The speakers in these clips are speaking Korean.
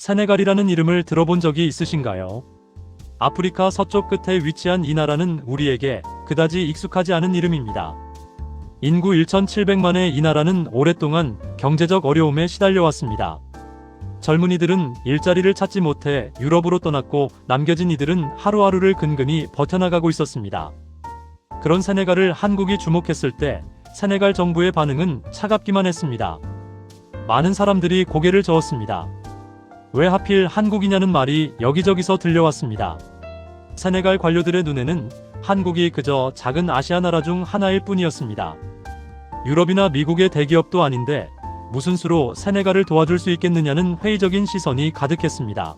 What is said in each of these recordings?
세네갈이라는 이름을 들어본 적이 있으신가요? 아프리카 서쪽 끝에 위치한 이 나라는 우리에게 그다지 익숙하지 않은 이름입니다. 인구 1,700만의 이 나라는 오랫동안 경제적 어려움에 시달려왔습니다. 젊은이들은 일자리를 찾지 못해 유럽으로 떠났고 남겨진 이들은 하루하루를 근근히 버텨나가고 있었습니다. 그런 세네갈을 한국이 주목했을 때 세네갈 정부의 반응은 차갑기만 했습니다. 많은 사람들이 고개를 저었습니다. 왜 하필 한국이냐는 말이 여기저기서 들려왔습니다. 세네갈 관료들의 눈에는 한국이 그저 작은 아시아 나라 중 하나일 뿐이었습니다. 유럽이나 미국의 대기업도 아닌데 무슨 수로 세네갈을 도와줄 수 있겠느냐는 회의적인 시선이 가득했습니다.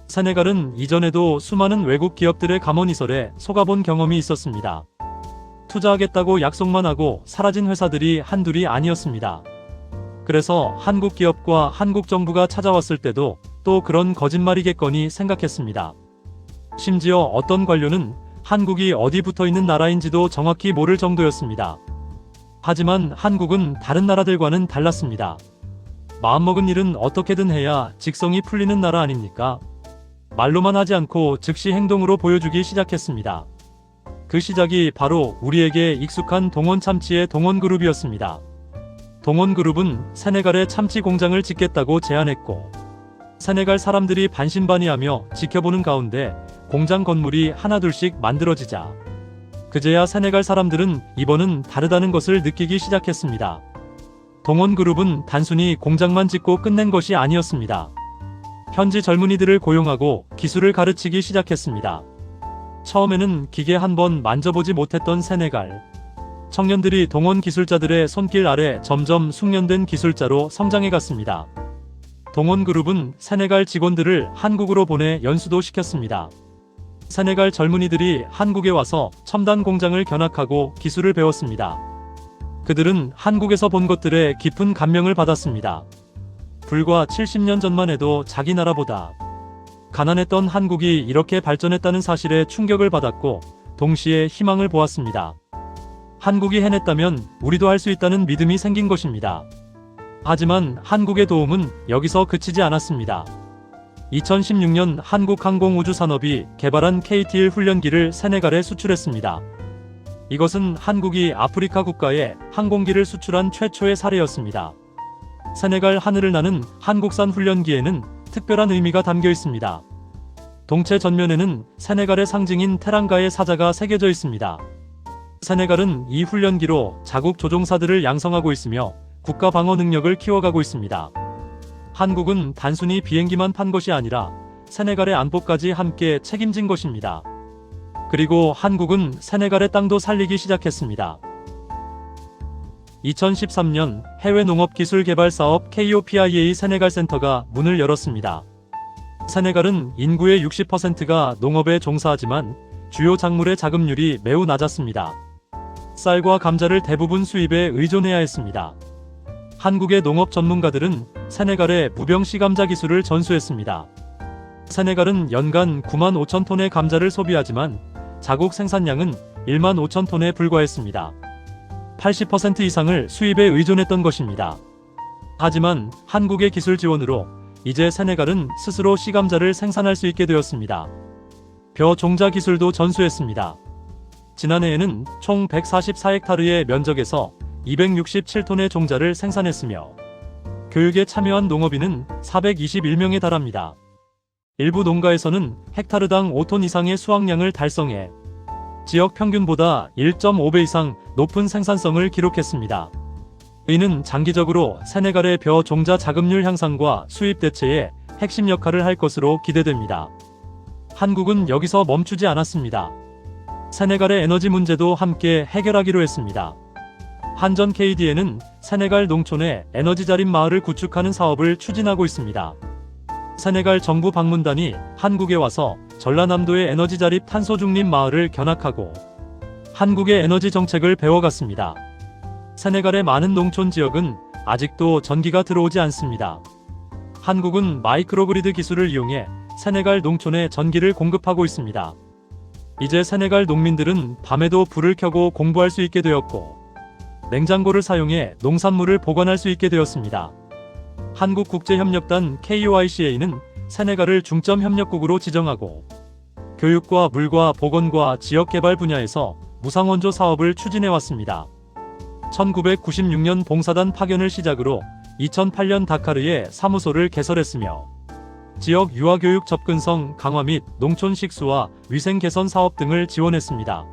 세네갈은 이전에도 수많은 외국 기업들의 감언이설에 속아본 경험이 있었습니다. 투자하겠다고 약속만 하고 사라진 회사들이 한둘이 아니었습니다. 그래서 한국 기업과 한국 정부가 찾아왔을 때도 또 그런 거짓말이겠거니 생각했습니다. 심지어 어떤 관료는 한국이 어디 붙어 있는 나라인지도 정확히 모를 정도였습니다. 하지만 한국은 다른 나라들과는 달랐습니다. 마음먹은 일은 어떻게든 해야 직성이 풀리는 나라 아닙니까? 말로만 하지 않고 즉시 행동으로 보여주기 시작했습니다. 그 시작이 바로 우리에게 익숙한 동원참치의 동원그룹이었습니다. 동원그룹은 세네갈에 참치 공장을 짓겠다고 제안했고, 세네갈 사람들이 반신반의하며 지켜보는 가운데 공장 건물이 하나둘씩 만들어지자 그제야 세네갈 사람들은 이번은 다르다는 것을 느끼기 시작했습니다. 동원그룹은 단순히 공장만 짓고 끝낸 것이 아니었습니다. 현지 젊은이들을 고용하고 기술을 가르치기 시작했습니다. 처음에는 기계 한 번 만져보지 못했던 세네갈 청년들이 동원 기술자들의 손길 아래 점점 숙련된 기술자로 성장해갔습니다. 동원그룹은 세네갈 직원들을 한국으로 보내 연수도 시켰습니다. 세네갈 젊은이들이 한국에 와서 첨단 공장을 견학하고 기술을 배웠습니다. 그들은 한국에서 본 것들에 깊은 감명을 받았습니다. 불과 70년 전만 해도 자기 나라보다 가난했던 한국이 이렇게 발전했다는 사실에 충격을 받았고 동시에 희망을 보았습니다. 한국이 해냈다면 우리도 할 수 있다는 믿음이 생긴 것입니다. 하지만 한국의 도움은 여기서 그치지 않았습니다. 2016년 한국항공우주산업이 개발한 KT-1 훈련기를 세네갈에 수출했습니다. 이것은 한국이 아프리카 국가에 항공기를 수출한 최초의 사례였습니다. 세네갈 하늘을 나는 한국산 훈련기에는 특별한 의미가 담겨 있습니다. 동체 전면에는 세네갈의 상징인 테랑가의 사자가 새겨져 있습니다. 세네갈은 이 훈련기로 자국 조종사들을 양성하고 있으며 국가 방어 능력을 키워가고 있습니다. 한국은 단순히 비행기만 판 것이 아니라 세네갈의 안보까지 함께 책임진 것입니다. 그리고 한국은 세네갈의 땅도 살리기 시작했습니다. 2013년 해외 농업 기술 개발 사업 KOPIA 세네갈 센터가 문을 열었습니다. 세네갈은 인구의 60%가 농업에 종사하지만 주요 작물의 자급률이 매우 낮았습니다. 쌀과 감자를 대부분 수입에 의존해야 했습니다. 한국의 농업 전문가들은 세네갈에 무병씨 감자 기술을 전수했습니다. 세네갈은 연간 9만 5천 톤의 감자를 소비하지만 자국 생산량은 1만 5천 톤에 불과했습니다. 80% 이상을 수입에 의존했던 것입니다. 하지만 한국의 기술 지원으로 이제 세네갈은 스스로 씨감자를 생산할 수 있게 되었습니다. 벼 종자 기술도 전수했습니다. 지난해에는 총 144헥타르의 면적에서 267톤의 종자를 생산했으며 교육에 참여한 농업인은 421명에 달합니다. 일부 농가에서는 헥타르당 5톤 이상의 수확량을 달성해 지역 평균보다 1.5배 이상 높은 생산성을 기록했습니다. 이는 장기적으로 세네갈의 벼 종자 자급률 향상과 수입 대체에 핵심 역할을 할 것으로 기대됩니다. 한국은 여기서 멈추지 않았습니다. 세네갈의 에너지 문제도 함께 해결하기로 했습니다. 한전 KDN은 세네갈 농촌에 에너지 자립 마을을 구축하는 사업을 추진하고 있습니다. 세네갈 정부 방문단이 한국에 와서 전라남도의 에너지 자립 탄소 중립 마을을 견학하고 한국의 에너지 정책을 배워갔습니다. 세네갈의 많은 농촌 지역은 아직도 전기가 들어오지 않습니다. 한국은 마이크로그리드 기술을 이용해 세네갈 농촌에 전기를 공급하고 있습니다. 이제 세네갈 농민들은 밤에도 불을 켜고 공부할 수 있게 되었고 냉장고를 사용해 농산물을 보관할 수 있게 되었습니다. 한국국제협력단 KOICA는 세네갈을 중점협력국으로 지정하고 교육과 물과 보건과 지역개발 분야에서 무상원조 사업을 추진해왔습니다. 1996년 봉사단 파견을 시작으로 2008년 다카르에 사무소를 개설했으며 지역 유아교육 접근성 강화 및 농촌 식수와 위생 개선 사업 등을 지원했습니다.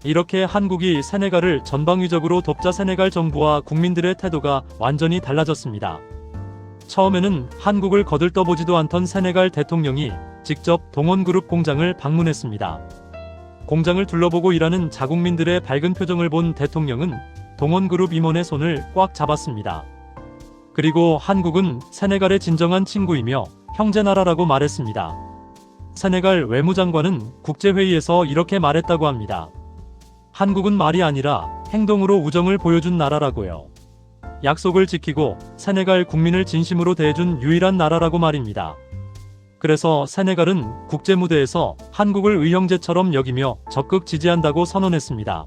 이렇게 한국이 세네갈을 전방위적으로 돕자 세네갈 정부와 국민들의 태도가 완전히 달라졌습니다. 처음에는 한국을 거들떠보지도 않던 세네갈 대통령이 직접 동원그룹 공장을 방문했습니다. 공장을 둘러보고 일하는 자국민들의 밝은 표정을 본 대통령은 동원그룹 임원의 손을 꽉 잡았습니다. 그리고 한국은 세네갈의 진정한 친구이며 형제나라라고 말했습니다. 세네갈 외무장관은 국제회의에서 이렇게 말했다고 합니다. 한국은 말이 아니라 행동으로 우정을 보여준 나라라고요. 약속을 지키고 세네갈 국민을 진심으로 대해준 유일한 나라라고 말입니다. 그래서 세네갈은 국제무대에서 한국을 의형제처럼 여기며 적극 지지한다고 선언했습니다.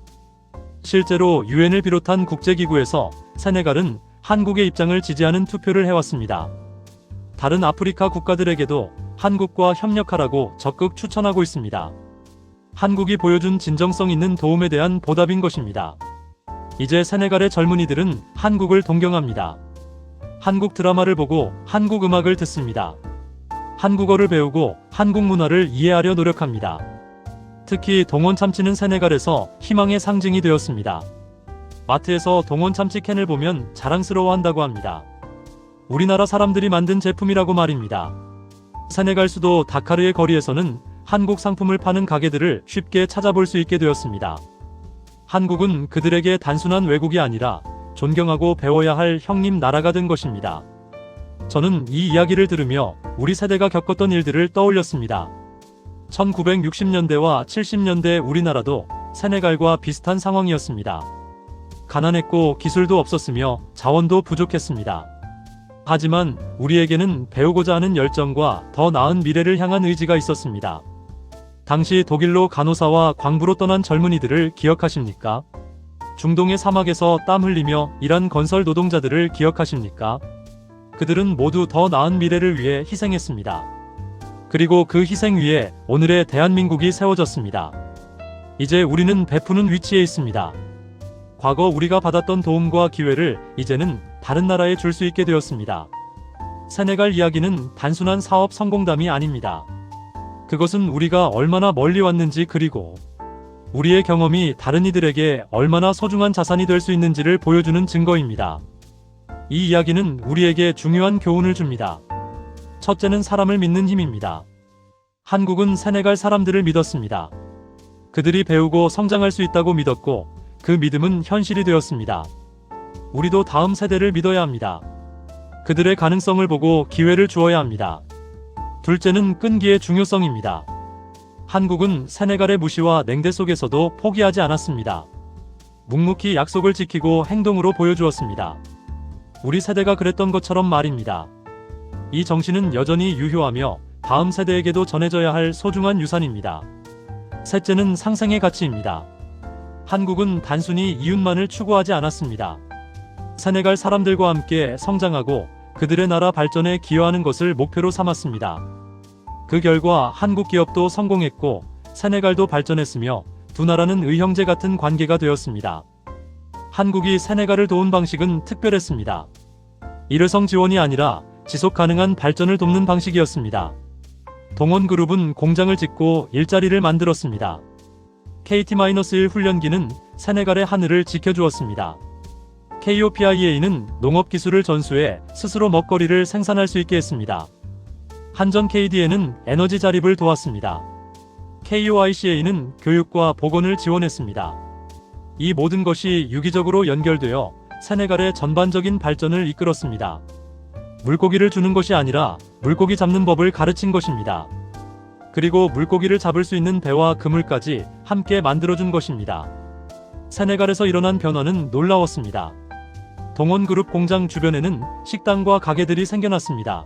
실제로 유엔을 비롯한 국제기구에서 세네갈은 한국의 입장을 지지하는 투표를 해왔습니다. 다른 아프리카 국가들에게도 한국과 협력하라고 적극 추천하고 있습니다. 한국이 보여준 진정성 있는 도움에 대한 보답인 것입니다. 이제 세네갈의 젊은이들은 한국을 동경합니다. 한국 드라마를 보고 한국 음악을 듣습니다. 한국어를 배우고 한국 문화를 이해하려 노력합니다. 특히 동원 참치는 세네갈에서 희망의 상징이 되었습니다. 마트에서 동원 참치 캔을 보면 자랑스러워한다고 합니다. 우리나라 사람들이 만든 제품이라고 말입니다. 세네갈 수도 다카르의 거리에서는 한국 상품을 파는 가게들을 쉽게 찾아볼 수 있게 되었습니다. 한국은 그들에게 단순한 외국이 아니라 존경하고 배워야 할 형님 나라가 된 것입니다. 저는 이 이야기를 들으며 우리 세대가 겪었던 일들을 떠올렸습니다. 1960년대와 70년대 우리나라도 세네갈과 비슷한 상황이었습니다. 가난했고 기술도 없었으며 자원도 부족했습니다. 하지만 우리에게는 배우고자 하는 열정과 더 나은 미래를 향한 의지가 있었습니다. 당시 독일로 간호사와 광부로 떠난 젊은이들을 기억하십니까? 중동의 사막에서 땀 흘리며 일한 건설 노동자들을 기억하십니까? 그들은 모두 더 나은 미래를 위해 희생했습니다. 그리고 그 희생 위에 오늘의 대한민국이 세워졌습니다. 이제 우리는 베푸는 위치에 있습니다. 과거 우리가 받았던 도움과 기회를 이제는 다른 나라에 줄 수 있게 되었습니다. 세네갈 이야기는 단순한 사업 성공담이 아닙니다. 그것은 우리가 얼마나 멀리 왔는지 그리고 우리의 경험이 다른 이들에게 얼마나 소중한 자산이 될 수 있는지를 보여주는 증거입니다. 이 이야기는 우리에게 중요한 교훈을 줍니다. 첫째는 사람을 믿는 힘입니다. 한국은 세네갈 사람들을 믿었습니다. 그들이 배우고 성장할 수 있다고 믿었고 그 믿음은 현실이 되었습니다. 우리도 다음 세대를 믿어야 합니다. 그들의 가능성을 보고 기회를 주어야 합니다. 둘째는 끈기의 중요성입니다. 한국은 세네갈의 무시와 냉대 속에서도 포기하지 않았습니다. 묵묵히 약속을 지키고 행동으로 보여주었습니다. 우리 세대가 그랬던 것처럼 말입니다. 이 정신은 여전히 유효하며 다음 세대에게도 전해져야 할 소중한 유산입니다. 셋째는 상생의 가치입니다. 한국은 단순히 이웃만을 추구하지 않았습니다. 세네갈 사람들과 함께 성장하고 그들의 나라 발전에 기여하는 것을 목표로 삼았습니다. 그 결과 한국 기업도 성공했고 세네갈도 발전했으며 두 나라는 의형제 같은 관계가 되었습니다. 한국이 세네갈을 도운 방식은 특별했습니다. 일회성 지원이 아니라 지속 가능한 발전을 돕는 방식이었습니다. 동원그룹은 공장을 짓고 일자리를 만들었습니다. KT-1 훈련기는 세네갈의 하늘을 지켜주었습니다. KOPIA는 농업기술을 전수해 스스로 먹거리를 생산할 수 있게 했습니다. 한전 KDN은 에너지 자립을 도왔습니다. KOICA는 교육과 보건을 지원했습니다. 이 모든 것이 유기적으로 연결되어 세네갈의 전반적인 발전을 이끌었습니다. 물고기를 주는 것이 아니라 물고기 잡는 법을 가르친 것입니다. 그리고 물고기를 잡을 수 있는 배와 그물까지 함께 만들어준 것입니다. 세네갈에서 일어난 변화는 놀라웠습니다. 동원그룹 공장 주변에는 식당과 가게들이 생겨났습니다.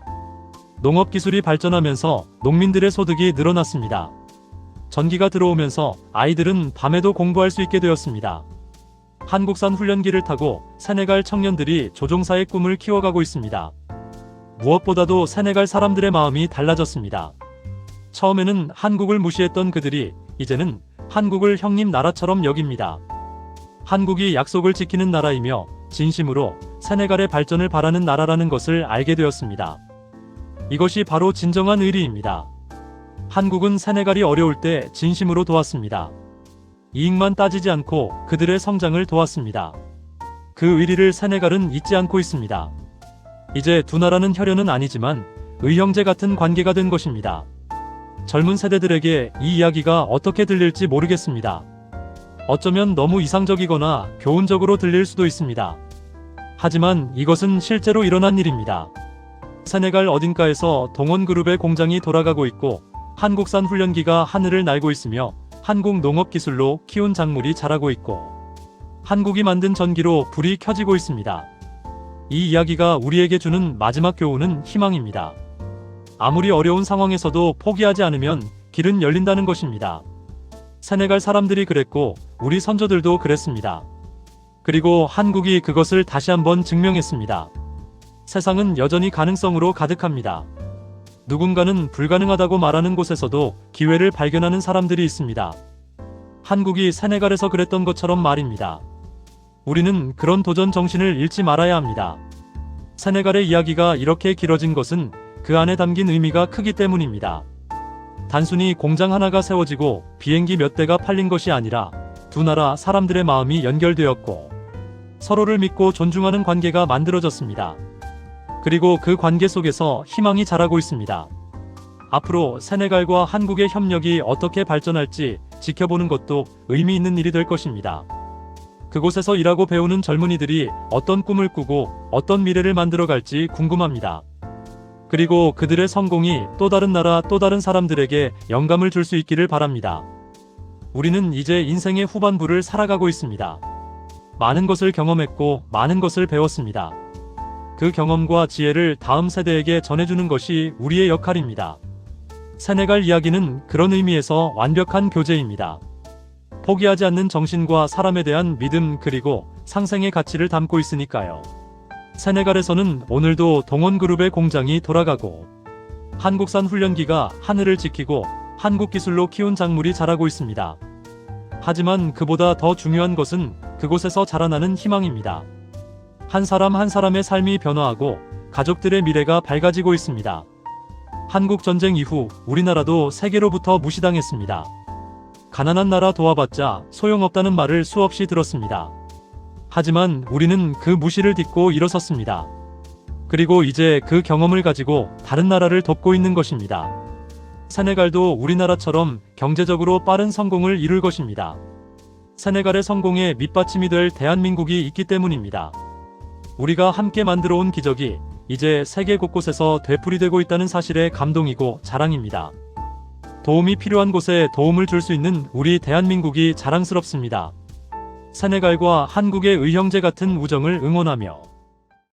농업기술이 발전하면서 농민들의 소득이 늘어났습니다. 전기가 들어오면서 아이들은 밤에도 공부할 수 있게 되었습니다. 한국산 훈련기를 타고 세네갈 청년들이 조종사의 꿈을 키워가고 있습니다. 무엇보다도 세네갈 사람들의 마음이 달라졌습니다. 처음에는 한국을 무시했던 그들이 이제는 한국을 형님 나라처럼 여깁니다. 한국이 약속을 지키는 나라이며 진심으로 세네갈의 발전을 바라는 나라라는 것을 알게 되었습니다. 이것이 바로 진정한 의리입니다. 한국은 세네갈이 어려울 때 진심으로 도왔습니다. 이익만 따지지 않고 그들의 성장을 도왔습니다. 그 의리를 세네갈은 잊지 않고 있습니다. 이제 두 나라는 혈연은 아니지만 의형제 같은 관계가 된 것입니다. 젊은 세대들에게 이 이야기가 어떻게 들릴지 모르겠습니다. 어쩌면 너무 이상적이거나 교훈적으로 들릴 수도 있습니다. 하지만 이것은 실제로 일어난 일입니다. 세네갈 어딘가에서 동원그룹의 공장이 돌아가고 있고 한국산 훈련기가 하늘을 날고 있으며 한국 농업기술로 키운 작물이 자라고 있고 한국이 만든 전기로 불이 켜지고 있습니다. 이 이야기가 우리에게 주는 마지막 교훈은 희망입니다. 아무리 어려운 상황에서도 포기하지 않으면 길은 열린다는 것입니다. 세네갈 사람들이 그랬고 우리 선조들도 그랬습니다. 그리고 한국이 그것을 다시 한번 증명했습니다. 세상은 여전히 가능성으로 가득합니다. 누군가는 불가능하다고 말하는 곳에서도 기회를 발견하는 사람들이 있습니다. 한국이 세네갈에서 그랬던 것처럼 말입니다. 우리는 그런 도전 정신을 잃지 말아야 합니다. 세네갈의 이야기가 이렇게 길어진 것은 그 안에 담긴 의미가 크기 때문입니다. 단순히 공장 하나가 세워지고 비행기 몇 대가 팔린 것이 아니라 두 나라 사람들의 마음이 연결되었고 서로를 믿고 존중하는 관계가 만들어졌습니다. 그리고 그 관계 속에서 희망이 자라고 있습니다. 앞으로 세네갈과 한국의 협력이 어떻게 발전할지 지켜보는 것도 의미 있는 일이 될 것입니다. 그곳에서 일하고 배우는 젊은이들이 어떤 꿈을 꾸고 어떤 미래를 만들어갈지 궁금합니다. 그리고 그들의 성공이 또 다른 나라 또 다른 사람들에게 영감을 줄 수 있기를 바랍니다. 우리는 이제 인생의 후반부를 살아가고 있습니다. 많은 것을 경험했고 많은 것을 배웠습니다. 그 경험과 지혜를 다음 세대에게 전해주는 것이 우리의 역할입니다. 세네갈 이야기는 그런 의미에서 완벽한 교재입니다. 포기하지 않는 정신과 사람에 대한 믿음 그리고 상생의 가치를 담고 있으니까요. 세네갈에서는 오늘도 동원그룹의 공장이 돌아가고 한국산 훈련기가 하늘을 지키고 한국 기술로 키운 작물이 자라고 있습니다. 하지만 그보다 더 중요한 것은 그곳에서 자라나는 희망입니다. 한 사람 한 사람의 삶이 변화하고 가족들의 미래가 밝아지고 있습니다. 한국 전쟁 이후 우리나라도 세계로부터 무시당했습니다. 가난한 나라 도와봤자 소용없다는 말을 수없이 들었습니다. 하지만 우리는 그 무시를 딛고 일어섰습니다. 그리고 이제 그 경험을 가지고 다른 나라를 돕고 있는 것입니다. 세네갈도 우리나라처럼 경제적으로 빠른 성공을 이룰 것입니다. 세네갈의 성공에 밑받침이 될 대한민국이 있기 때문입니다. 우리가 함께 만들어 온 기적이 이제 세계 곳곳에서 되풀이되고 있다는 사실에 감동이고 자랑입니다. 도움이 필요한 곳에 도움을 줄 수 있는 우리 대한민국이 자랑스럽습니다. 세네갈과 한국의 의형제 같은 우정을 응원하며